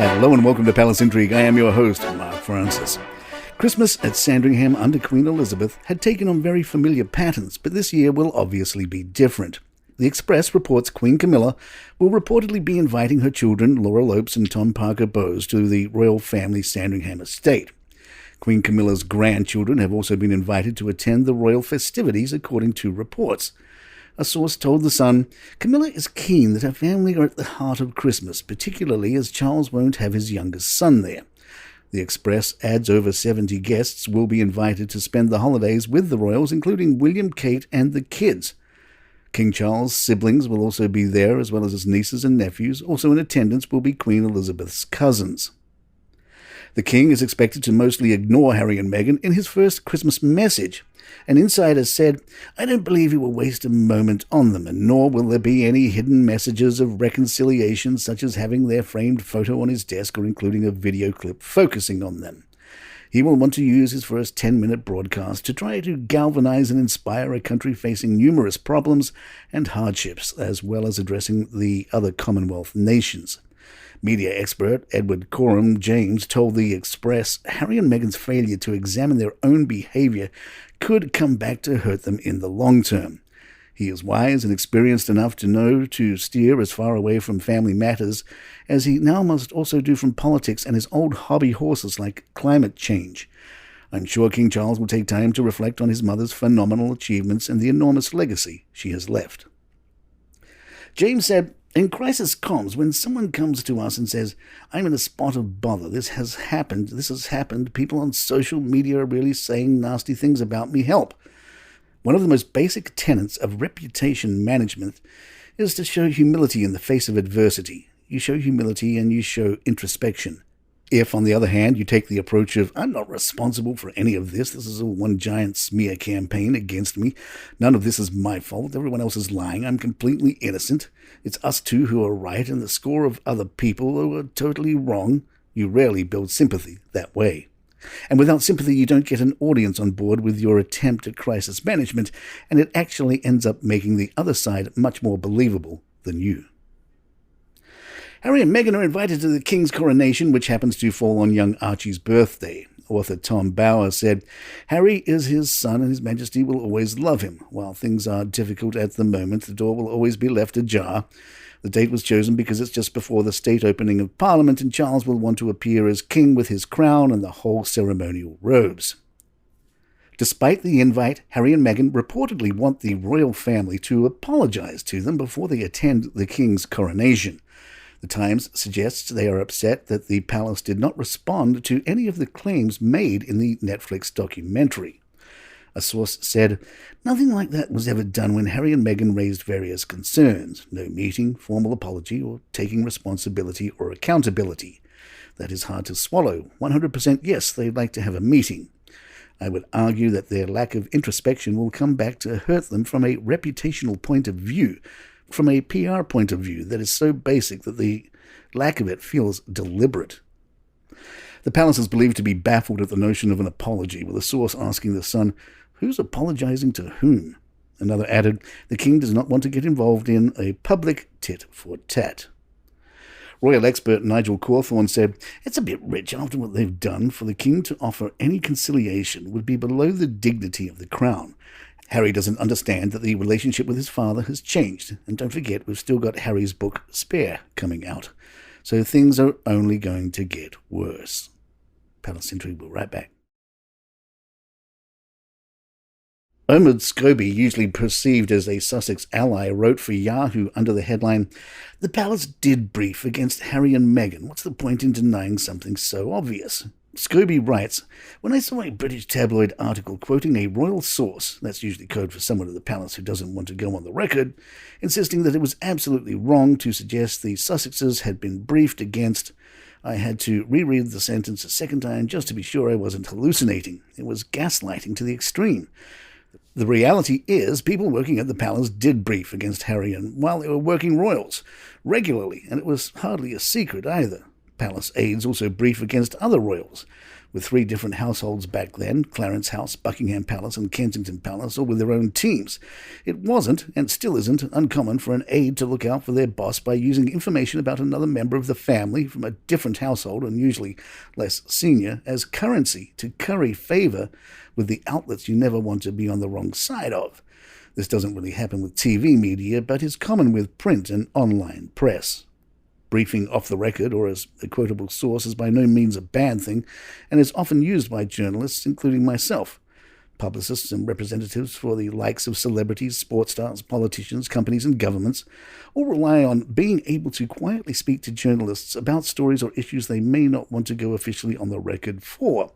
Hello and welcome to Palace Intrigue. I am your host, Mark Francis. Christmas at Sandringham under Queen Elizabeth had taken on very familiar patterns, but this year will obviously be different. The Express reports Queen Camilla will reportedly be inviting her children, Laura Lopes and Tom Parker Bowes, to the royal family Sandringham estate. Queen Camilla's grandchildren have also been invited to attend the royal festivities, according to reports. A source told The Sun, Camilla is keen that her family are at the heart of Christmas, particularly as Charles won't have his youngest son there. The Express adds over 70 guests will be invited to spend the holidays with the royals, including William, Kate and the kids. King Charles' siblings will also be there, as well as his nieces and nephews. Also in attendance will be Queen Elizabeth's cousins. The King is expected to mostly ignore Harry and Meghan in his first Christmas message. An insider said, I don't believe he will waste a moment on them, and nor will there be any hidden messages of reconciliation, such as having their framed photo on his desk or including a video clip focusing on them. He will want to use his first 10-minute broadcast to try to galvanize and inspire a country facing numerous problems and hardships, as well as addressing the other Commonwealth nations. Media expert Edward Coram James told The Express Harry and Meghan's failure to examine their own behavior could come back to hurt them in the long term. He is wise and experienced enough to know to steer as far away from family matters as he now must also do from politics and his old hobby horses like climate change. I'm sure King Charles will take time to reflect on his mother's phenomenal achievements and the enormous legacy she has left. James said, in crisis comms, when someone comes to us and says, I'm in a spot of bother, this has happened, people on social media are really saying nasty things about me, help. One of the most basic tenets of reputation management is to show humility in the face of adversity. You show humility and you show introspection. If, on the other hand, you take the approach of, I'm not responsible for any of this is all one giant smear campaign against me, none of this is my fault, everyone else is lying, I'm completely innocent, it's us two who are right and the score of other people who are totally wrong, you rarely build sympathy that way. And without sympathy, you don't get an audience on board with your attempt at crisis management, and it actually ends up making the other side much more believable than you. Harry and Meghan are invited to the King's coronation, which happens to fall on young Archie's birthday. Author Tom Bower said, Harry is his son and His Majesty will always love him. While things are difficult at the moment, the door will always be left ajar. The date was chosen because it's just before the state opening of Parliament and Charles will want to appear as king with his crown and the whole ceremonial robes. Despite the invite, Harry and Meghan reportedly want the royal family to apologize to them before they attend the King's coronation. The Times suggests they are upset that the palace did not respond to any of the claims made in the Netflix documentary. A source said, nothing like that was ever done when Harry and Meghan raised various concerns. No meeting, formal apology, or taking responsibility or accountability. That is hard to swallow. 100% yes, they'd like to have a meeting. I would argue that their lack of introspection will come back to hurt them from a reputational point of view, from a PR point of view that is so basic that the lack of it feels deliberate. The palace is believed to be baffled at the notion of an apology, with a source asking The Sun, who's apologizing to whom? Another added, the king does not want to get involved in a public tit-for-tat. Royal expert Nigel Cawthorne said, it's a bit rich after what they've done. For the king to offer any conciliation would be below the dignity of the crown. Harry doesn't understand that the relationship with his father has changed. And don't forget, we've still got Harry's book, Spare, coming out. So things are only going to get worse. Palace Intrigue will be right back. Omid Scobie, usually perceived as a Sussex ally, wrote for Yahoo under the headline, The palace did brief against Harry and Meghan. What's the point in denying something so obvious? Scobie writes, when I saw a British tabloid article quoting a royal source, that's usually code for someone at the palace who doesn't want to go on the record, insisting that it was absolutely wrong to suggest the Sussexes had been briefed against, I had to reread the sentence a second time just to be sure I wasn't hallucinating. It was gaslighting to the extreme. The reality is people working at the palace did brief against Harry and while they were working royals regularly, and it was hardly a secret either. Palace aides also brief against other royals. with 3 different households back then, Clarence House, Buckingham Palace and Kensington Palace, all with their own teams. It wasn't, and still isn't, uncommon for an aide to look out for their boss by using information about another member of the family from a different household, and usually less senior, as currency to curry favour with the outlets you never want to be on the wrong side of. This doesn't really happen with TV media, but is common with print and online press. Briefing off the record or as a quotable source is by no means a bad thing, and is often used by journalists, including myself. Publicists and representatives for the likes of celebrities, sports stars, politicians, companies and governments all rely on being able to quietly speak to journalists about stories or issues they may not want to go officially on the record for.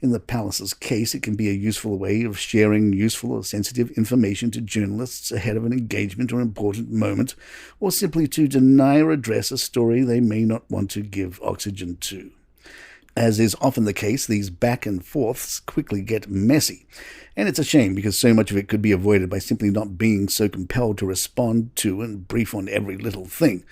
In the palace's case, it can be a useful way of sharing useful or sensitive information to journalists ahead of an engagement or important moment, or simply to deny or address a story they may not want to give oxygen to. As is often the case, these back and forths quickly get messy. And it's a shame because so much of it could be avoided by simply not being so compelled to respond to and brief on every little thing.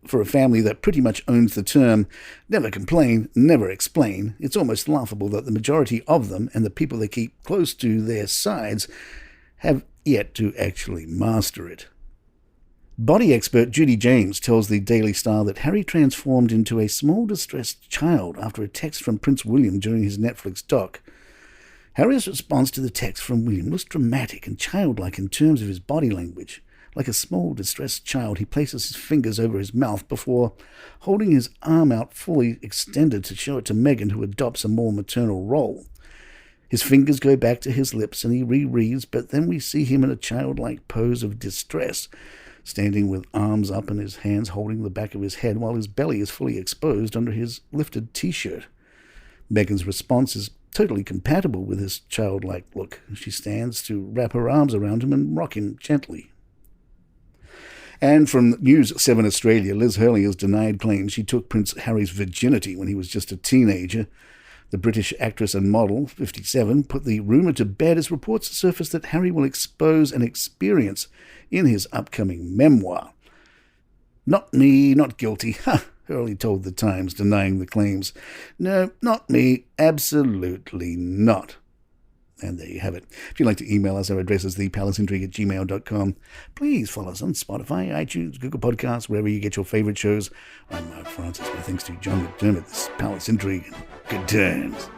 For a family that pretty much owns the term, never complain, never explain, it's almost laughable that the majority of them and the people they keep close to their sides have yet to actually master it. Body expert Judy James tells the Daily Star that Harry transformed into a small distressed child after a text from Prince William during his Netflix doc. Harry's response to the text from William was dramatic and childlike in terms of his body language. Like a small distressed child, he places his fingers over his mouth before holding his arm out fully extended to show it to Meghan, who adopts a more maternal role. His fingers go back to his lips and he rereads, but then we see him in a childlike pose of distress, standing with arms up and his hands holding the back of his head while his belly is fully exposed under his lifted t-shirt. Meghan's response is totally compatible with his childlike look. She stands to wrap her arms around him and rock him gently. And from News 7 Australia, Liz Hurley has denied claims she took Prince Harry's virginity when he was just a teenager. The British actress and model, 57, put the rumour to bed as reports surfaced that Harry will expose an experience in his upcoming memoir. "Not me, not guilty," Hurley told The Times, denying the claims. "No, not me, absolutely not." And there you have it. If you'd like to email us, our address is thepalaceintrigue@gmail.com. Please follow us on Spotify, iTunes, Google Podcasts, wherever you get your favourite shows. I'm Mark Francis. My thanks to John McDermott. This is Palace Intrigue. Good times.